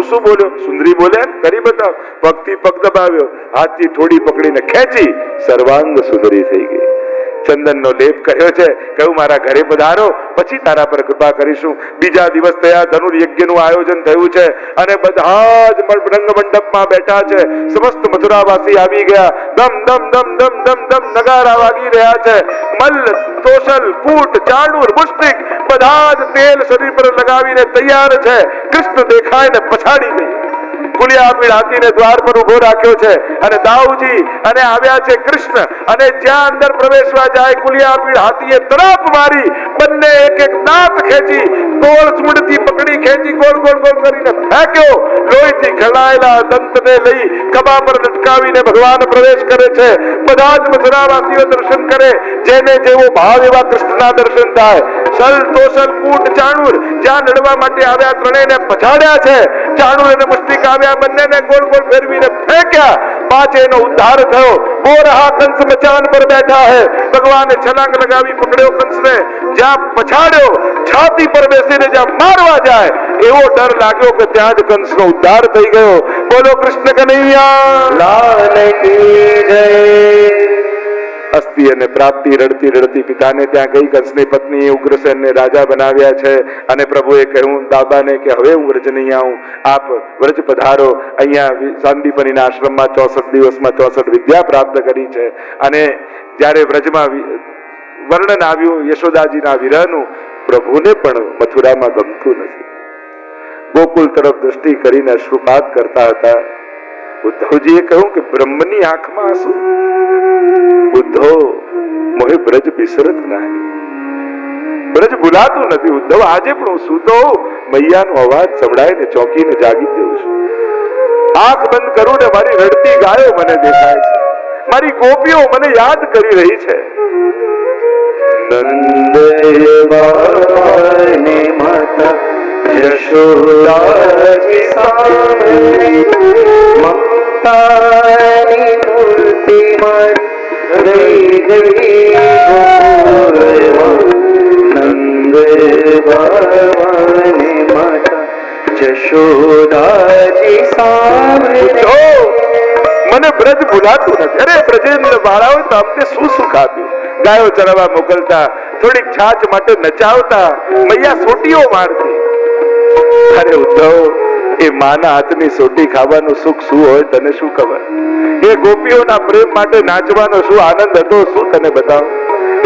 શું બોલ્યો? સુંદરી બોલે કરી બતાવ. પગથી પગ દબાવ્યો, હાથથી થોડી પકડીને ખેંચી, સર્વાંગ સુંદરી થઈ ગઈ. ચંદનનો લેપ કર્યો છે, કહ્યું મારા ઘરે પધારો, પછી તારા પર કૃપા કરીશું. બીજા દિવસ થયા, ધનુર્યજ્ઞનું આયોજન થયું છે અને બધા જ રંગ મંડપમાં બેઠા છે. સમસ્ત મથુરાવાસી આવી ગયા. દમ દમ દમ દમ દમ દમ નગારા વાગી રહ્યા છે. મલ્લ, તોષલ, કૂટ, ચાણૂર, મુષ્ટિક બધા જ તેલ શરીર પર લગાવીને તૈયાર છે. કૃષ્ણ દેખાય ને પછાડી ગઈ. કુલિયાપીડ હાથીને દ્વાર પર ઉભો રાખ્યો છે અને દાઉજી અને આવ્યા છે કૃષ્ણ, અને જ્યાં અંદર પ્રવેશવા જાય કુલિયાપીડ હાથીએ તરફ મારી, બંને એક એક દાંત ખેંચી, તોળ ચૂંડથી પકડી ખેંચી ગોળ ગોળ ગોળ કરીને ફેંક્યો. લોહીથી ઘડાયેલા દંતને લઈ ખભા પર લટકાવીને ભગવાન પ્રવેશ કરે છે. બધા જ મથુરાવાસીઓ દર્શન કરે, જેને જેવો ભાવ એવા કૃષ્ણના દર્શન થાય. સલ, તોસલ, કૂટ, ચાણૂર જ્યાં લડવા માટે આવ્યા ત્રણેયને પછાડ્યા છે. ચાણૂર અને મુષ્ટિક આવ્યા, બંનેને ગોળ ગોળ ફેરવીને ફેંક્યા. પાંચેયનો ઉદ્ધાર થયો. वो रहा कंस मचान पर बैठा है. ભગવાને છલાંગ લગાવી પકડ્યો કંસને, જ્યાં પછાડ્યો છાતી પર બેસીને જ્યાં મારવા જાય એવો ડર લાગ્યો કે ત્યાં જ કંસનો ઉદ્ધાર થઈ ગયો. બોલો કૃષ્ણ કનૈયા લાલ કી જય. અસ્તિ અને પ્રાપ્તિ રડતી રડતી પિતાને ત્યાં ગઈ. કંસની પત્ની ઉગ્રસેનને રાજા બનાવ્યા છે અને પ્રભુએ કહ્યું દાદાને કે હવે હું વ્રજ નહીં આવું, આપ વ્રજ પધારો. અહીંયા સાંદીપનીના આશ્રમમાં 64 દિવસમાં 64 વિદ્યા પ્રાપ્ત કરી છે. અને જ્યારે વ્રજમાં વર્ણન આવ્યું યશોદાજીના વિરહનું, પ્રભુને પણ મથુરામાં ગમતું નથી. ગોકુળ તરફ દ્રષ્ટિ કરીને અશ્રુપાત કરતા હતા. ઉદ્ધવજીએ કહ્યું કે બ્રહ્મની આંખમાં આંસુ. ઉદ્ધવ મોહે બ્રજ બિસરત નહીં, બ્રજ ભૂલાતું નથી. ઉદ્ધવ આજે પણ હું સૂતો મૈયાનો અવાજ સંભળાઈને ચોંકીને જાગી જઉં છું. આંખ બંધ કરું ને મારી રડતી ગાયો મને દેખાય છે, મારી ગોપીઓ મને યાદ કરી રહી છે. નંદવાને માતા યશોદાજી સામે મમતાની મૂર્તિ મારી રહી ગઈ. નંદવાને માતા યશોદાજી સામે મને બ્રજ ભૂલાતું નથી. અરે બ્રજેન્દ્ર બાળાઓ તો અમને શું સુખ આપ્યું. ગાયો ચરાવવા મોકલતા, થોડીક છાછ માટે નચાવતા, મૈયા સોટીઓ મારતી. અરે ઉદ્ધવ, એ માના હાથની સોટી ખાવાનું સુખ શું હોય તને શું ખબર? એ ગોપીઓના પ્રેમ માટે નાચવાનો શું આનંદ હતો શું તને બતાવ?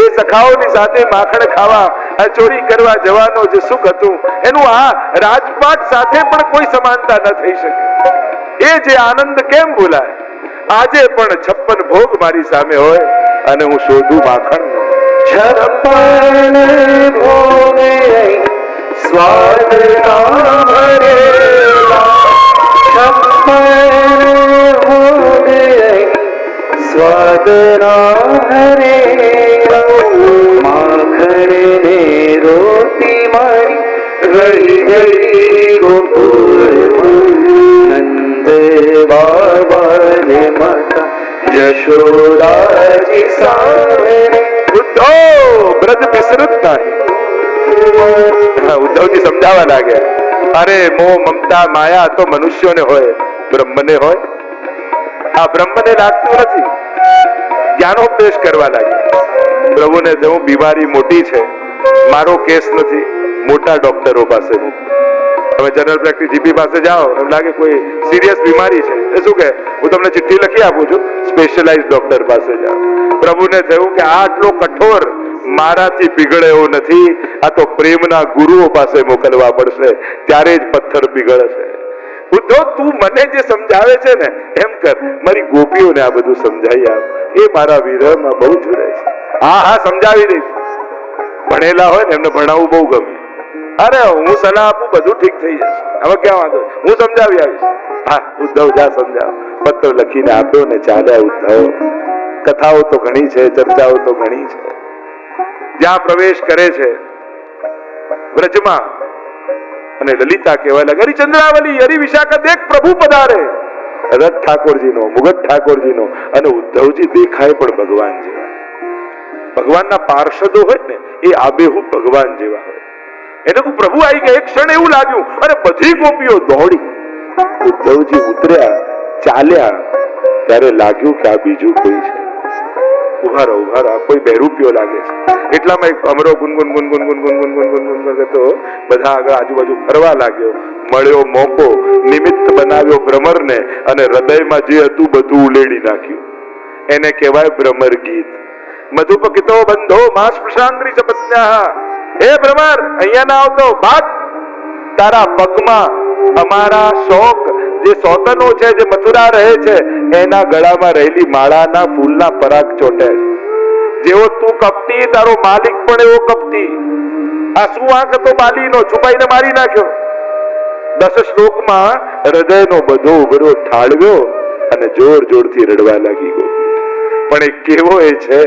એ સખાઓની સાથે માખણ ખાવા, ચોરી કરવા જવાનો જે સુખ હતું એનું આ રાજપાટ સાથે પણ કોઈ સમાનતા ન થઈ શકે. એ જે આનંદ કેમ ભૂલાય? આજે પણ 56 ભોગ મારી સામે હોય અને હું શોધું માખણ. 56 ભોગ સ્વાદ ના ભરેલા, 56 ભોગ સ્વાદ ના ભરેલા. માખણ ને રોટી મારી રહી ગઈ ગોકુળમાં. નંદ બાબાને માતા યશોદાજી સામે. બ્રજ વિસ્તૃત થાય. ઉદ્ધવજી સમજાવવા લાગ્યા, અરે મોહ મમતા માયા તો મનુષ્યોને હોય, બ્રહ્મને હોય? આ બ્રહ્મને લાગતું નથી. જ્ઞાનોપદેશ કરવા લાગ્યા. પ્રભુને હું બીમારી મોટી છે, મારો કેસ નથી, મોટા ડોક્ટરો પાસે મૂકો. તમે જનરલ પ્રેક્ટિસ જીપી પાસે જાઓ, એમ લાગે કોઈ સિરિયસ બીમારી છે, એ શું કહે હું તમને ચિઠ્ઠી લખી આપું છું, સ્પેશિયલાઇઝ ડોક્ટર પાસે જાઓ. પ્રભુને થયું કે આટલો કઠોર મારાથી પીગળે એવું નથી, આ તો પ્રેમના ગુરુઓ પાસે મોકલવા પડશે, ત્યારે જ પથ્થર પીગળશે. ઉદ્ધવ, તું મને જે સમજાવે છે ને એમ કર, મારી ગોપીઓને આ બધું સમજાવી આપ. એ મારા વિરહમાં બહુ જોડાય છે. હા હા સમજાવી દઈશ. ભણેલા હોય ને એમને ભણાવવું બહુ ગમે. અરે હું સલાહ આપું બધું ઠીક થઈ જશે, હવે ક્યાં વાંધો, હું સમજાવી આવીશ. હા ઉદ્ધવ જા સમજાવ. પત્ર લખીને આપ્યો ને ચાલ્યા ઉદ્ધવ. કથાઓ તો ઘણી છે, ચર્ચાઓ તો ઘણી છે. જ્યાં પ્રવેશ કરે છે વ્રજમાં, અને લલિતા કહેવા લાગે, હરિચંદ્રાવલી, હરિ વિશાખા, દેખ પ્રભુ પધારે. રથ ઠાકોરજીનો, મુગટ ઠાકોરજીનો, અને ઉદ્ધવજી દેખાય પણ ભગવાન જેવા. ભગવાનના પાર્ષદો હોય ને એ આબેહૂબ ભગવાન જેવા હોય. એટલે પ્રભુ આવી ગયા. એક ક્ષણ એવું લાગ્યું, અને બધી ગોપીઓ દોડી. ઉદ્ધવજી ઉતર્યા, ચાલ્યા, ત્યારે લાગ્યું કે આ બીજું કોઈ છે. ઉભા રહો, આ કોઈ બહેરૂપિયો લાગે છે. એટલામાં એક ભમરો ગુનગુન ગુનગુન ગુનગુન ગુનગુન ગુનગુન કરતો બધા આગળ આજુબાજુ ફરવા લાગ્યો. મળ્યો મોકો, નિમિત્ત બનાવ્યો ભ્રમરને, અને હૃદયમાં જે હતું બધું ઉલેડી નાખ્યું. એને કહેવાય ભ્રમર ગીત. મધુપકિતો બંધો માસ પ્રશાંગ્રી સપત્ન્યાહ. હે ભ્રમર, અહીંયા ના આવતો, ભાગ. તારા પગમાં અમારા શોક જે સોતનો છે, જે મથુરા રહે છે, એના ગળામાં રહેલી માળાના ફૂલના પરાગ ચોટે છે. જેવો તું કપટી, તારો માલિક પણ એવો કપટી. આ શું વાંક હતો બાલીનો? છુપાઈને મારી નાખ્યો. 10 શ્લોકમાં હૃદયનો બધો ઉભરો ઠાળવ્યો અને જોર જોરથી રડવા લાગી ગયો. પણ એ કેવો એ છે,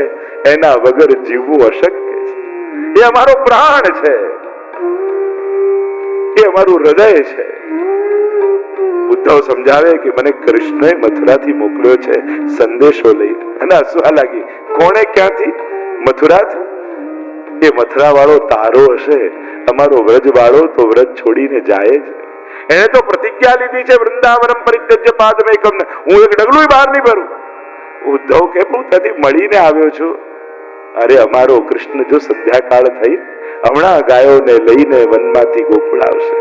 એના વગર જીવવું અશક્ય છે. એ અમારો પ્રાણ છે, એ અમારું હૃદય છે. ઉદ્ધવ સમજાવે કે મને કૃષ્ણએ મથુરાથી મોકલ્યો છે સંદેશો લઈ. અને હસવા લાગી. કોણે? ક્યાંથી? મથુરાથી. એ મથુરા વાળો તારો હશે, અમારો વ્રજ વાળો તો વ્રજ છોડીને જાય જ. એને તો પ્રતિજ્ઞા લીધી છે, વૃંદાવનમ પરિત્યજ્ય પાદમેકમ, હું એક ડગલું બહાર નહીં ભરું. ઉદ્ધવ કે હું ત્યાંથી મળીને આવ્યો છું. અરે અમારો કૃષ્ણ જો સંધ્યાકાળ થઈ હમણાં ગાયોને લઈને વનમાંથી ગોકુળ આવશે.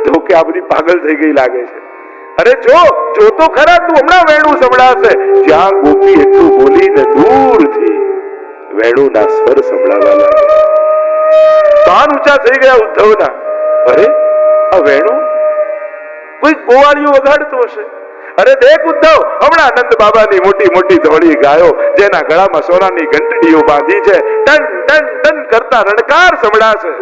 તો કે આ બધી પાગલ થઈ ગઈ લાગે છે. અરે જો તો ખરા, તું હમણાં વેણું સંભળાશે. જ્યાં ગોપી એટલું બોલીને દૂરથી વેણુના સ્વર સંભળાવા લાગ્યા. કાન ઊંચા થઈ ગયા ઉદ્ધવના. અરે આ વેણું કોઈ ગોવાળિયું વગાડતું હશે. અરે દેખ ઉદ્ધવ, હમણાં નંદ બાબાની મોટી મોટી ધોળી ગાયો જેના ગળામાં સોનાની ઘંટડીઓ બાંધી છે, ટન ટન ટન કરતા રણકાર સંભળાશે.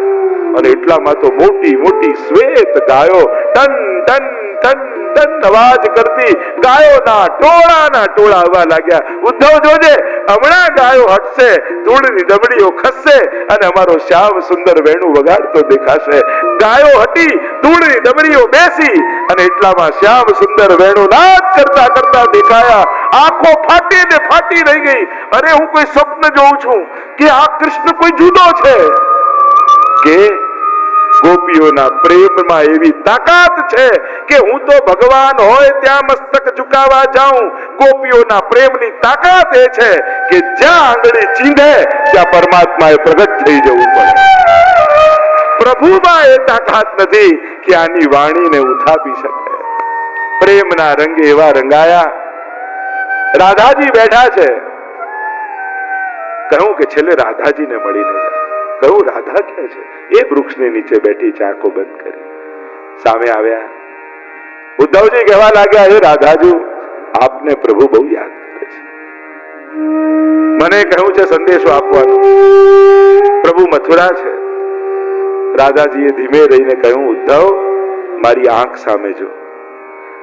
અને એટલામાં તો મોટી મોટી શ્વેત ગાયો ટન ટન ટન ટન અવાજ કરતી ગાયોના ટોળા આવવા લાગ્યા. ઉદ્ધવ જોજે, હમણાં ગાયો હટશે, ધૂળની દમડીઓ ખસશે અને અમારો શ્યામ સુંદર વેણુ વગાડતો દેખાશે. ગાયો હટી, ધૂળની દમડીઓ બેસી, અને એટલામાં શ્યામ સુંદર વેણુ નાદ કરતા કરતા દેખાયા. આંખો ફાટી રહી ગઈ. અરે હું કોઈ સ્વપ્ન જોઉં છું કે આ કૃષ્ણ કોઈ જુદો છે કે ગોપીઓના પ્રેમમાં એવી તાકાત છે કે હું તો ભગવાન હોય ત્યાં મસ્તક ઝુકાવા જાઉં. ગોપીઓના પ્રેમની તાકાત એ છે કે જ્યાં આંગળી ચીંધે ત્યાં પરમાત્માએ પ્રગટ થઈ જવું પડે. પ્રભુમાં એ તાકાત નથી કે આની વાણીને ઉથાપી શકે. પ્રેમના રંગે એવા રંગાયા. રાધાજી બેઠા છે. કહું કે છેલ્લે રાધાજીને મળીને જાય. કહું રાધા ક્યાં છે? એ વૃક્ષની નીચે બેઠી છે, આંખો બંધ કરી. સામે આવ્યા. ઉદ્ધવજી કહેવા લાગ્યા, હે રાધાજુ, આપને પ્રભુ બહુ યાદ કરે છે. મને કહ્યું છે સંદેશો આપવાનો. પ્રભુ મથુરા છે. રાધાજીએ ધીમે રહીને કહ્યું, ઉદ્ધવ મારી આંખ સામે જો.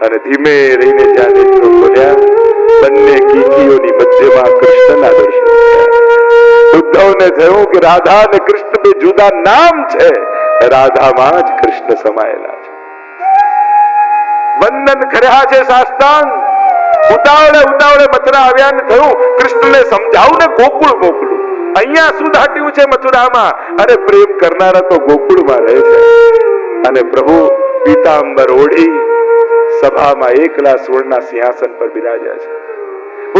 અને ધીમે રહીને જ્યાં નેત્રો ખોલ્યા, બંને કીકીઓની મધ્યમાં કૃષ્ણના દર્શન થયા. ઉદ્ધવને થયું કે રાધા અને કૃષ્ણ બે જુદા નામ છે, રાધામાં જ કૃષ્ણ સમાયેલા છે. વંદન કર્યા છે સાષ્ટાંગ. ઉતાવળે મથુરા આવ્યા ને થયું કૃષ્ણને સમજાવું ને ગોકુળ મોકલું. અહીંયા શું દાટ્યું છે મથુરામાં? અરે પ્રેમ કરનારા તો ગોકુળમાં રહે છે. અને પ્રભુ પીતાંબર ઓઢી સભામાં એકલા સુવર્ણના સિંહાસન પર બિરાજ્યા છે.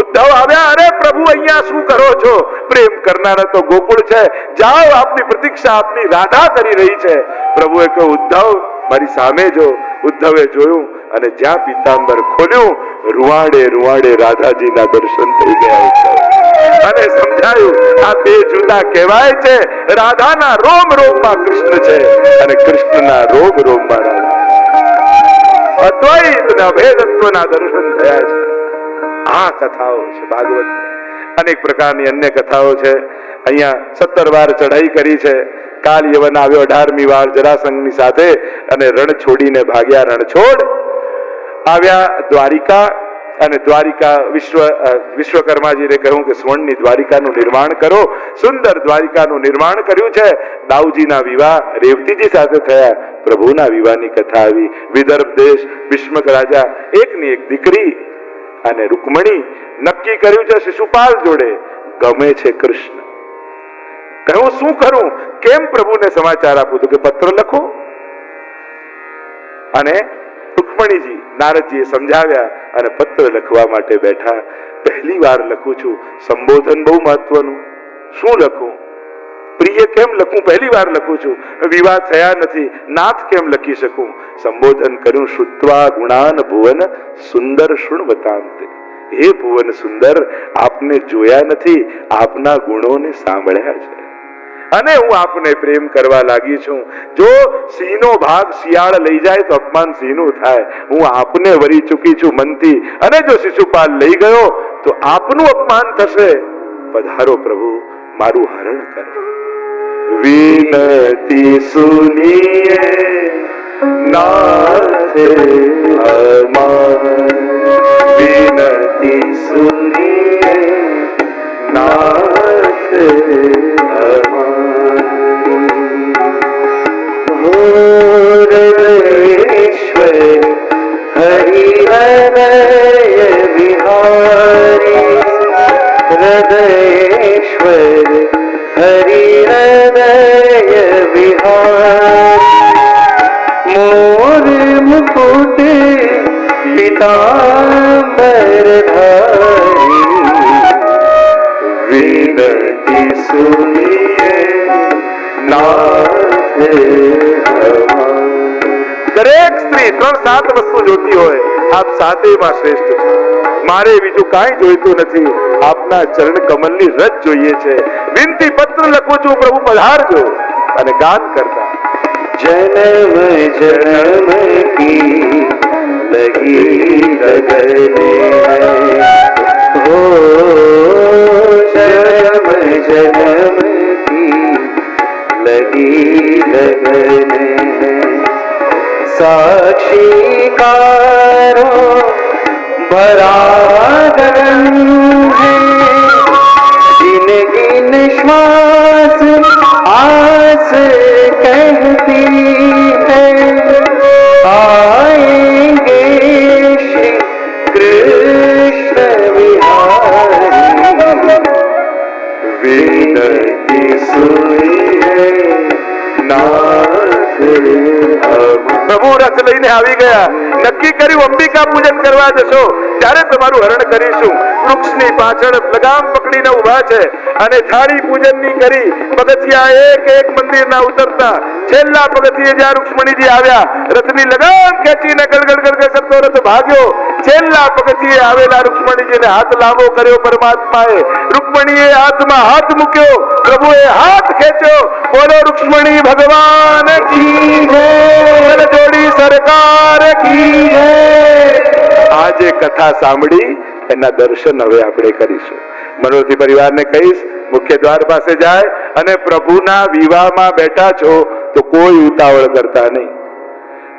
ઉદ્ધવ આવ્યા. અરે પ્રભુ અહીંયા શું કરો છો? પ્રેમ કરનારા તો ગોકુળ છે, જાઓ, આપની પ્રતીક્ષા આપની રાધા કરી રહી છે. પ્રભુએ કહ્યું, ઉદ્ધવ મારી સામે જો. ઉદ્ધવે જોયું અને જ્યાં પીતાંબર ખોલ્યું, રૂવાડે રાધાજીના દર્શન થઈ ગયા. અને સમજાયું આ બે જુદા કહેવાય છે. રાધાના રોમ રોમમાં કૃષ્ણ છે અને કૃષ્ણના રોમ રોમમાં રાધા. અદ્વૈત અને અભેદત્વના દર્શન થયા છે. આ કથાઓ છે ભાગવત. અનેક પ્રકારની અન્ય કથાઓ છે. અહીંયા 17 વાર ચઢાઈ કરી છે. કાલ યવન આવ્યો 18મી વાર જરાસંઘની સાથે અને રણ છોડીને ભાગ્યા. રણછોડ આવ્યા દ્વારિકા. અને દ્વારિકા વિશ્વકર્માજીને કહ્યું કે સ્વર્ણની દ્વારિકાનું નિર્માણ કરો. સુંદર દ્વારિકાનું નિર્માણ કર્યું છે. દાઉજીના વિવાહ રેવતીજી સાથે થયા. પ્રભુના વિવાહની કથા આવી. વિદર્ભ દેશ ભીષ્મક રાજા એકની એક દીકરી અને રૂકમણી નક્કી કર્યું છે શિશુપાલ જોડે ગમે છે કૃષ્ણ. કહ્યું શું કરું? કેમ પ્રભુને સમાચાર આપું? તો કે પત્ર લખો અને રૂકમણીજી નારદજીએ સમજાવ્યા અને પત્ર લખવા માટે બેઠા. પહેલી વાર લખું છું, સંબોધન બહુ મહત્વનું. શું લખું, પ્રિય કેમ લખું? પહેલી વાર લખું છું. વિવાહ થયા નથી, નાથ કેમ લખી શકું? સંબોધન કર્યું, શ્રુત્વા ગુણાન ભુવન સુંદર શૃણવતાંતે. હે ભુવન સુંદર, આપને જોયા નથી, આપના ગુણોને સાંભળ્યા છે અને હું આપને પ્રેમ કરવા લાગી છું. જો સિંહનો ભાગ શિયાળ લઈ જાય તો અપમાન સિંહનું થાય. હું આપને વરી ચૂકી છું મનથી, અને જો શિશુપાલ લઈ ગયો તો આપનું અપમાન થશે. પધારો પ્રભુ, મારું હરણ કરો. વિનતી સુનીએ નાથ અમાર, વિનતી સુનીએ નાથ અમાર. હરેશ્વર હરિહરય વિહારી, હૃદયેશ્વર હરિહરય વિહારી. મોર મુકુટ પીતાંબર ધારી, વિનતી સુનીએ નાથ અમાર. દરેક સ્ત્રી 3-7 વસ્તુ જોતી હોય, આપ સાતેમાં શ્રેષ્ઠ છો. મારે બીજું કાંઈ જોઈતું નથી, આપના ચરણ કમલની રજ જોઈએ છે. વિનતી પત્ર લખું છું, પ્રભુ પધારજો. અને ગાન કરતા, જન્મ જન્મ કી લગી લગને હો, જન્મ જન્મ કી લગી લગને. साक्षीकारो भरागन है, जिनकी निश्वास आस कहती है. आएंगे श्री कृष्ण विहारी, विनती सुनिए नाथ. પ્રભુ રથ લઈને આવી ગયા. નક્કી કર્યું અંબિકા પૂજન કરવા જશો, ત્યારે તમારું હરણ કરીશું. વૃક્ષની પાછળ લગામ પકડીને ઉભા છે અને થાળી પૂજનની કરી પગથિયા એક એક મંદિરના ઉતરતા છેલ્લા પગથિયે જ્યાં રૂક્ષ્મણીજી આવ્યા, રથની લગામ ખેંચીને ગડગડ ગડગડ કરતો રથ ભાગ્યો. છેલ્લા પગથિયે આવેલા રૂક્ષ્મણીજીને હાથ લાંબો કર્યો પરમાત્માએ. રૂક્ષ્મણીએ હાથમાં હાથ મૂક્યો, પ્રભુએ હાથ ખેંચ્યો. બોલો રૂક્ષ્મણી ભગવાન કી જય, જોડી સરકાર કી જય. આજે કથા સાંભળી એના દર્શન હવે આપણે કરીશું. મનોરથી પરિવારને કહીશ, મુખ્ય દ્વાર પાસે જાય અને પ્રભુના વિવાહમાં બેઠા છો તો કોઈ ઉતાવળ કરતા નહીં.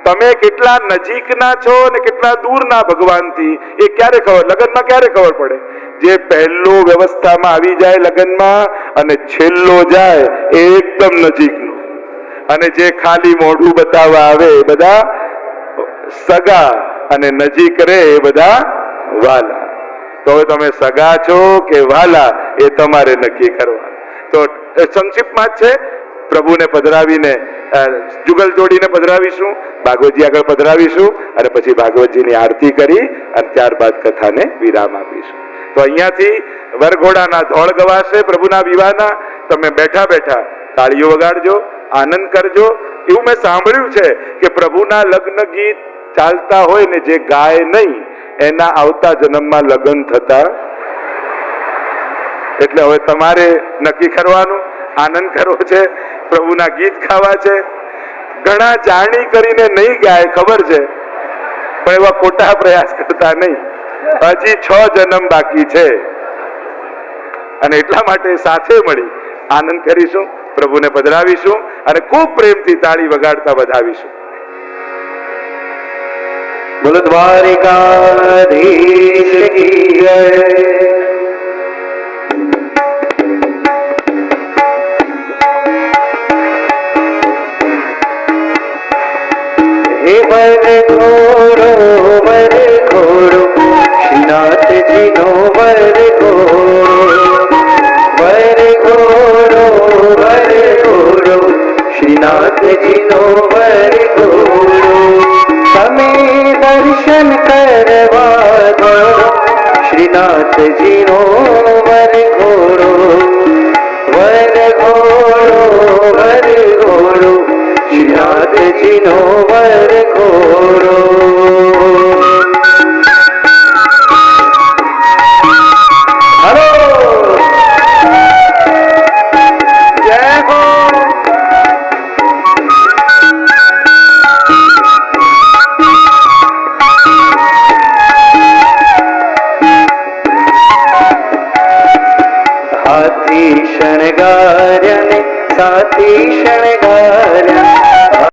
તમે કેટલા નજીકના છો અને કેટલા દૂરના ભગવાનથી એ ક્યારે ખબર, લગ્નમાં ક્યારે ખબર પડે? જે પહેલો વ્યવસ્થામાં આવી જાય લગ્નમાં અને છેલ્લો જાય એ એકદમ નજીકનો, અને જે ખાલી મોઢું બતાવવા આવે એ બધા સગા અને નજીક રહે એ બધા વાલા. તો તમે સગા છો કે વાલા એ તમારે નક્કી કરવા. તો સંક્ષિપ્તમાં જ છે, પ્રભુને પધરાવીને જુગલ જોડીને પધરાવીશું, ભાગવતજી આગળ પધરાવીશું અને પછી ભાગવતજીની આરતી કરી અને ત્યારબાદ કથાને વિરામ આપીશું. તો અહીંયાથી વરઘોડાના ધોળ ગવાશે પ્રભુના વિવાહના. તમે બેઠા બેઠા તાળીઓ વગાડજો, આનંદ કરજો. એવું મેં સાંભળ્યું છે કે પ્રભુના લગ્ન ગીત ચાલતા હોય ને જે ગાય નહીં એના આવતા જન્મમાં લગ્ન થતા. એટલે હવે તમારે નક્કી કરવાનું, આનંદ કરવો છે, પ્રભુના ગીત ખાવા છે. ઘણા જાણી કરીને નહીં ગાય ખબર છે, પણ એવા ખોટા પ્રયાસ કરતા નહીં. હજી 6 જન્મ બાકી છે અને એટલા માટે સાથે મળી આનંદ કરીશું, પ્રભુને પધરાવીશું અને ખૂબ પ્રેમથી તાળી વગાડતા વધાવીશું. બોલો દ્વારિકાધીશ કી જય. હે વર ઘોડો શ્રીનાથજી નો વર ઘોડો શ્રીનાથજી નો વર ઘોડો. તમે દર્શન કરવા દોરો શ્રીનાથજીનો વર ઘોડો વર ઘોડો વર ઘોડો શ્રીનાથજીનો વર ઘોડો હલો જય હો હાથી શણગાર્યા ને સાથી શણગાર્યા